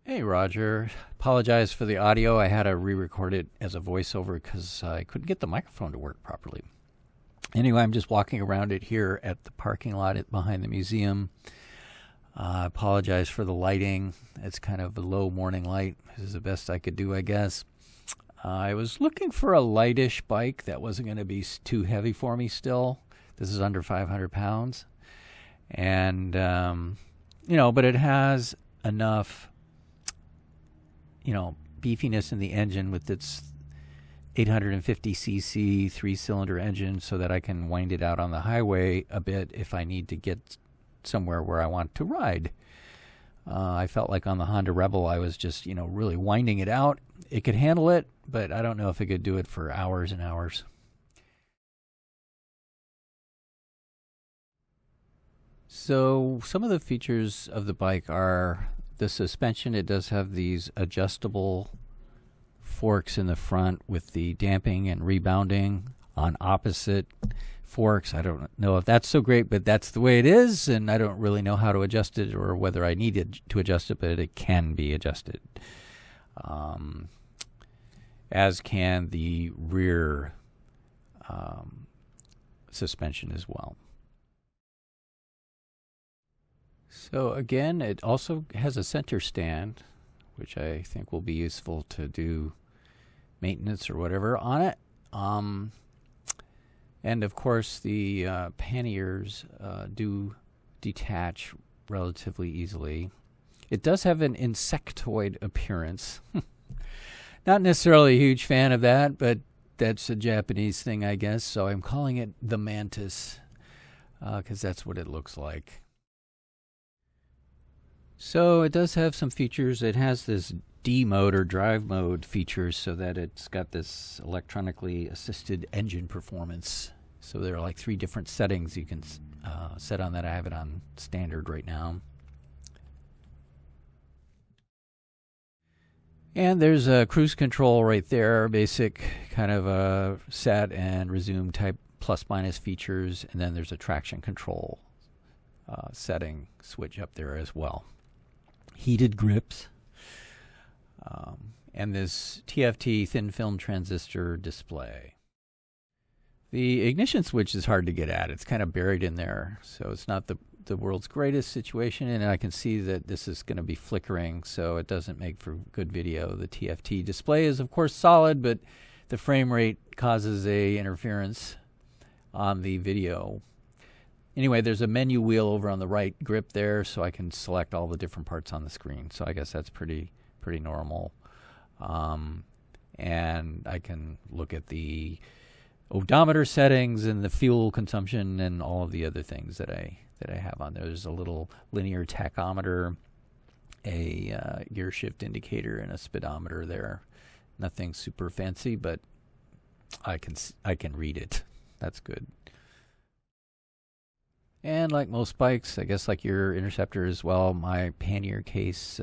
Hey, Roger. Apologize for the audio. I had to re-record it as a voiceover because I couldn't get the microphone to work properly. Anyway, I'm just walking around it here at the parking lot behind the museum. I apologize for the lighting. It's kind of a low morning light. This is the best I could do, I guess. I was looking for a lightish bike that wasn't going to be too heavy for me still. This is under 500 pounds. And, but it has enough beefiness in the engine with its 850cc 3-cylinder engine so that I can wind it out on the highway a bit if I need to get somewhere where I want to ride. I felt like on the Honda Rebel I was just, really winding it out. It could handle it, but I don't know if it could do it for hours and hours. So some of the features of the bike are the suspension. It does have these adjustable forks in the front with the damping and rebounding on opposite forks. I don't know if that's so great, but that's the way it is, and I don't really know how to adjust it or whether I needed to adjust it, but it can be adjusted. As can the rear suspension as well. So again, it also has a center stand, which I think will be useful to do maintenance or whatever on it. And of course, the panniers do detach relatively easily. It does have an insectoid appearance. Not necessarily a huge fan of that, but that's a Japanese thing, I guess. So I'm calling it the Mantis because that's what it looks like. So it does have some features. It has this D mode or drive mode features so that it's got this electronically assisted engine performance. So there are like 3 different settings you can set on that. I have it on standard right now. And there's a cruise control right there, basic kind of a set and resume type plus minus features. And then there's a traction control setting switch up there as well. Heated grips, and this TFT thin film transistor display. The ignition switch is hard to get at. It's kind of buried in there, so it's not the world's greatest situation, and I can see that this is going to be flickering, so it doesn't make for good video. The TFT display is, of course, solid, but the frame rate causes a interference on the video. Anyway, there's a menu wheel over on the right grip there, so I can select all the different parts on the screen. So I guess that's pretty normal. And I can look at the odometer settings and the fuel consumption and all of the other things that I have on there. There's a little linear tachometer, a gear shift indicator, and a speedometer there. Nothing super fancy, but I can read it. That's good. And like most bikes, I guess like your Interceptor as well, my pannier case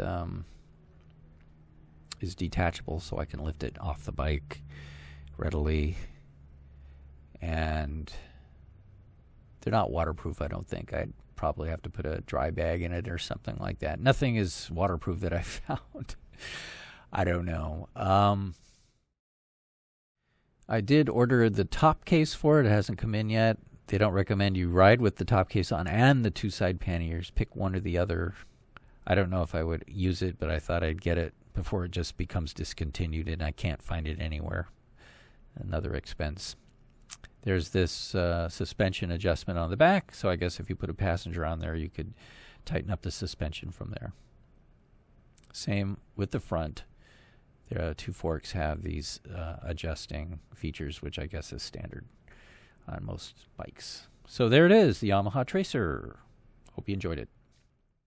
is detachable, so I can lift it off the bike readily. And they're not waterproof, I don't think. I'd probably have to put a dry bag in it or something like that. Nothing is waterproof that I found. I don't know. I did order the top case for it. It hasn't come in yet. They don't recommend you ride with the top case on and the 2 side panniers. Pick one or the other. I don't know if I would use it, but I thought I'd get it before it just becomes discontinued and I can't find it anywhere. Another expense. There's this suspension adjustment on the back, so I guess if you put a passenger on there, you could tighten up the suspension from there. Same with the front. The 2 forks have these adjusting features, which I guess is standard on most bikes. So there it is, the Yamaha Tracer. Hope you enjoyed it.